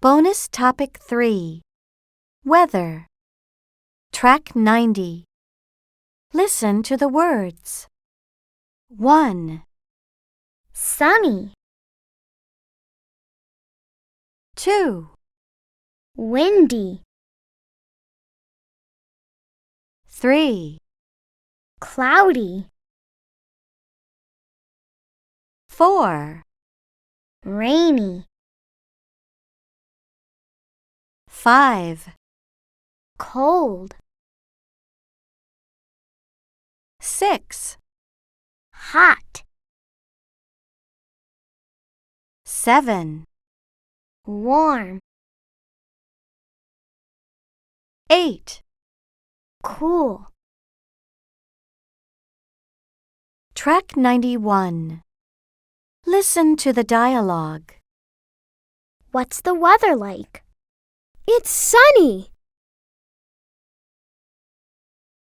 Bonus Topic 3. Weather. Track 90. Listen to the words. 1, Sunny, 2, windy, 3, cloudy, 4, rainy, 5, cold, 6, hot, 7, warm, 8. cool. Track 91. Listen to the dialogue. What's the weather like? It's sunny.